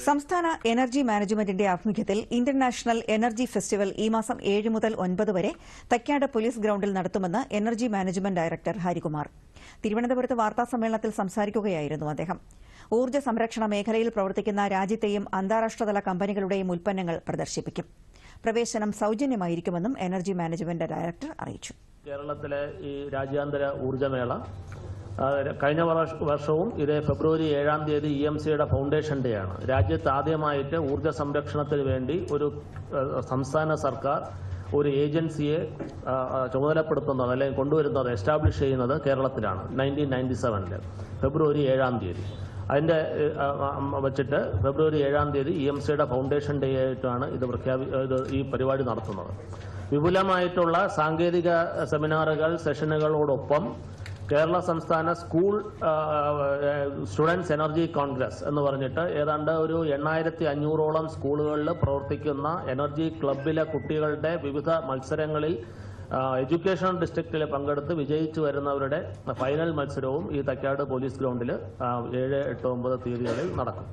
സംസ്ഥാന എനർജി മാനേജ്മെന്റിന്റെ ആഭിമുഖ്യത്തിൽ ഇന്റർനാഷണൽ എനർജി ഫെസ്റ്റിവൽ ഈ മാസം 7 മുതൽ 9 വരെ തൈക്കാട് പോലീസ് ഗ്രൌണ്ടിൽ നടത്തുമെന്ന് എനർജി മാനേജ്മെന്റ് ഡയറക്ടർ ഹരികുമാർ. തിരുവനന്തപുരത്ത് വാർത്താസമ്മേളനത്തിൽ സംസാരിക്കുകയായിരുന്നു അദ്ദേഹം. ഊർജ്ജ സംരക്ഷണ മേഖലയിൽ പ്രവർത്തിക്കുന്ന രാജ്യത്തെയും അന്താരാഷ്ട്രതല കമ്പനികളുടെയും ഉൽപ്പന്നങ്ങൾ പ്രദർശിപ്പിക്കും. പ്രവേശനം സൌജന്യമായിരിക്കുമെന്നും എനർജി മാനേജ്മെന്റ് ഡയറക്ടർ അറിയിച്ചു. കേരളത്തിലെ ഈ രാജ്യാന്തര ഊർജ്ജമേള കഴിഞ്ഞ വർഷവും ഇതേ ഫെബ്രുവരി 7-ാം തീയതി EMCയുടെ ഫൗണ്ടേഷൻ ഡേ ആണ്. രാജ്യത്ത് ആദ്യമായിട്ട് ഊർജ്ജ സംരക്ഷണത്തിന് വേണ്ടി ഒരു സംസ്ഥാന സർക്കാർ ഒരു ഏജൻസിയെ ചുമതലപ്പെടുത്തുന്നത് അല്ലെങ്കിൽ കൊണ്ടുവരുന്നത് എസ്റ്റാബ്ലിഷ് ചെയ്യുന്നത് കേരളത്തിലാണ് 1997 ഫെബ്രുവരി 7-ാം തീയതി. അതിന്റെ വച്ചിട്ട് ഫെബ്രുവരി 7-ാം തീയതി EMCയുടെ ഫൗണ്ടേഷൻ ഡേ ആയിട്ടാണ് ഈ പരിപാടി നടത്തുന്നത്. വിപുലമായിട്ടുള്ള സാങ്കേതിക സെമിനാറുകൾ സെഷനുകളോടൊപ്പം കേരള സംസ്ഥാന സ്കൂൾ സ്റ്റുഡൻസ് എനർജി കോൺഗ്രസ് എന്ന് പറഞ്ഞിട്ട് ഏതാണ്ട് ഒരു 8500ഓളം സ്കൂളുകളിൽ പ്രവർത്തിക്കുന്ന എനർജി ക്ലബിലെ കുട്ടികളുടെ വിവിധ മത്സരങ്ങളിൽ എഡ്യൂക്കേഷൻ ഡിസ്ട്രിക്റ്റിൽ പങ്കെടുത്ത് വിജയിച്ചു വരുന്നവരുടെ ഫൈനൽ മത്സരവും ഈ തൈക്കാട് പോലീസ് ഗ്രൗണ്ടിൽ 7, 8, 9 തീയതികളിൽ നടക്കും.